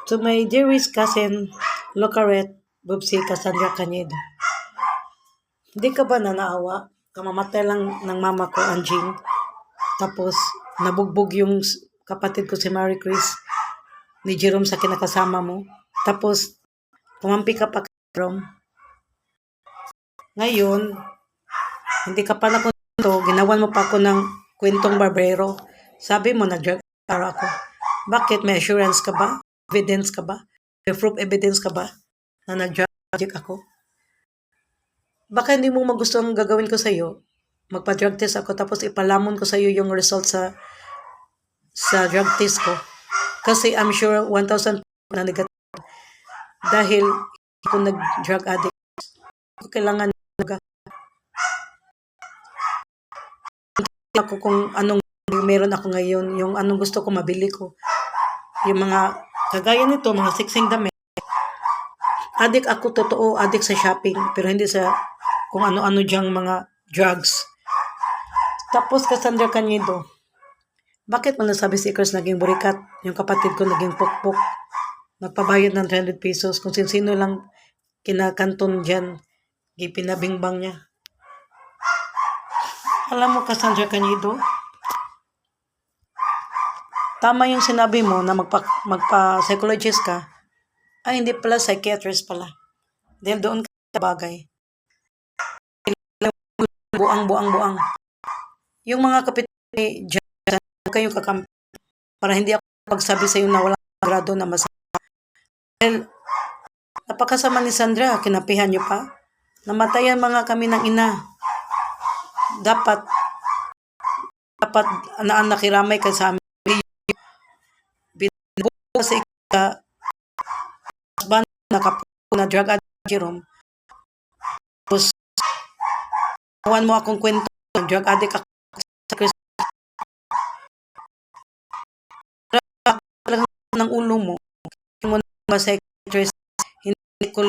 To my dearest cousin, Locaret, Bubsi, Cassandra Canedo. Hindi ka ba nanaawa? Kamamatay lang ng mama ko, Anjing. Tapos, nabugbog yung kapatid ko si Marie Chris ni Jerome sa kinakasama mo. Tapos, kumampi ka pa kay Jerome. Ngayon, hindi ka pa nakunto, ginawan mo pa ako ng kwentong barbero. Sabi mo, nag-drug ako. Bakit? May assurance ka ba? Evidence ka ba? May proof evidence ka ba na nag-drug ako? Baka hindi mo magusto ang gagawin ko sa'yo. Magpa-drug test ako tapos ipalamon ko sa'yo yung result sa drug test ko. Kasi I'm sure 1,000 na negative. Dahil ako nag-drug addict. Kailangan ako kung anong meron ako ngayon, yung anong gusto ko mabili ko. Yung mga kagaya nito, mga siksing damit. Addict ako, totoo, addict sa shopping, pero hindi sa kung ano-ano diyang mga drugs. Tapos Cassandra Canedo, bakit mo nasabi si Chris naging burikat? Yung kapatid ko naging pukpok. Nagpabayad ng 300 pesos. Kung sino lang kinakanton dyan, ipinabingbang niya. Alam mo, Cassandra Canedo, tama yung sinabi mo na magpa-psychologist ka. Ay, hindi pala, psychiatrist pala. Dahil doon ka sa bagay. Buang. Yung mga kapitbahay dyan, kayong kakampi para hindi ako pagsabi sa iyo na walang grado na masama. Dahil napakasama ni Sandra, kinapihan niyo pa. Namatayan mga kami ng ina. Dapat nakiramay ka sa amin. Binubuo sa ika, na drug addict, Jerome. Tapos, awan mo akong kwento, drug addict ako sa Chris. Talagang ng ulo mo, hindi mo na psychiatrist, hindi ko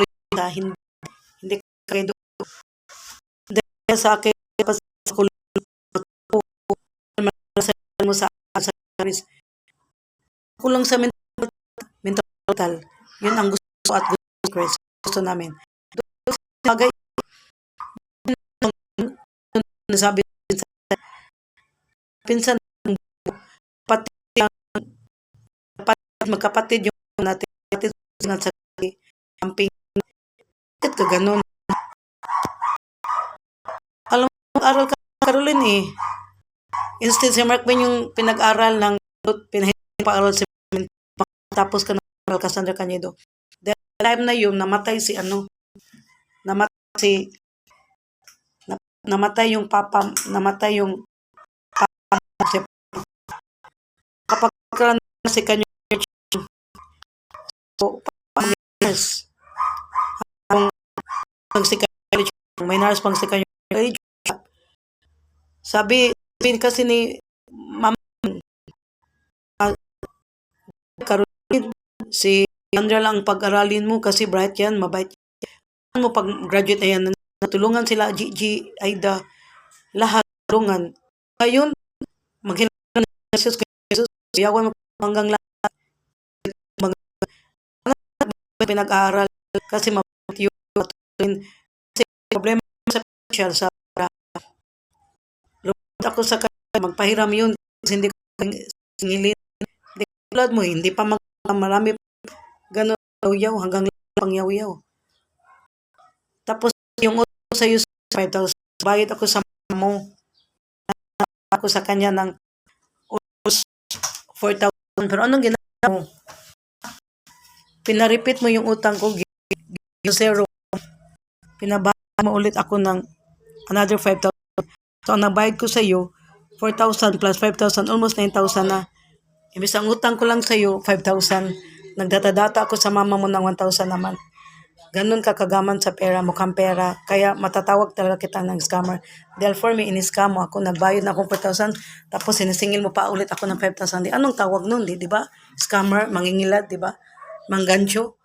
hindi kayo dahil sa akin, sa kulong mo sa Chris. Kulong sa mental, yun ang gusto at gusto namin. Bagay, nasabi pinsan magkapatid yung natin sa camping. Bakit ka ganun? Alam mo, aral ka, Caroline eh. Instead si Mark Ben yung pinag-aral ng pinahipa-aral si tapos ka ng Cassandra Canedo. Dahil time na yun, namatay yung papa, kapag si kanya so, may nurse pang si kanya sabi kasi ni mama Caroline, si Sandra lang pag-aralin mo kasi bright yan, mabait yan mo pag graduate na yan, natulungan sila Gigi, Aida, lahat tulungan. Ngayon maghilang na Jesus, yawan mo hanggang lahat pinag-aaral kasi mabait yun kasi problema sa social sa lumad ako sa kanya magpahiram yun kasi hindi ko singilin hindi tulad mo hindi pa marami gano'n yaw hanggang pang yaw tapos yung utang sa iyo 5,000 bayad ako sa mo ako sa kanya ng 4,000 pero anong ginawa mo pinaripit mo yung utang ko zero pinabayad mo ulit ako ng another 5,000 so ang nabayad ko sa iyo 4,000 plus 5,000 almost 9,000 na imbis ang utang ko lang sa iyo 5,000 nagdata-data ako sa mama mo ng 1,000 naman ganun kakagaman sa pera mukhang pera kaya matatawag talaga kita ng scammer dahil for me in-scam mo ako nagbayad na akong 4,000 tapos sinisingil mo pa ulit ako ng 5,000 di anong tawag nun di ba scammer mangingilad di ba manggancho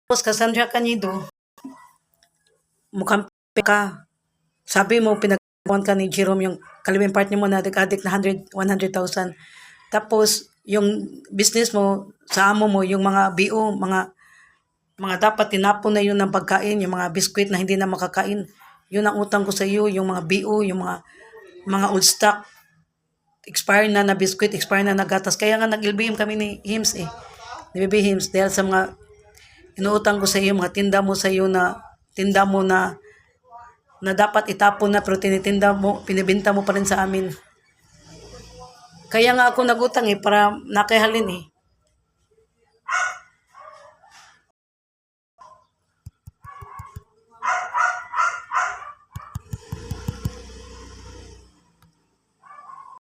tapos Cassandra Canedo mukhang ka sabi mo pinagkawan ka ni Jerome yung kalibing partner mo na addict na 100,000 tapos yung business mo, sa amo mo, yung mga BO, mga dapat tinapon na yun ng pagkain, yung mga biskwit na hindi na makakain. Yun ang utang ko sa iyo, yung mga BO, yung mga old stock, expired na biskwit, expired na gatas. Kaya nga nag-LBM kami ni Hims eh. Ni Baby Hims dahil sa mga inuutang ko sa iyo, mga tinda mo na dapat itapon na pero tinitinda mo, pinibenta mo pa rin sa amin. Kaya nga ako nagutang eh para nakahalin eh.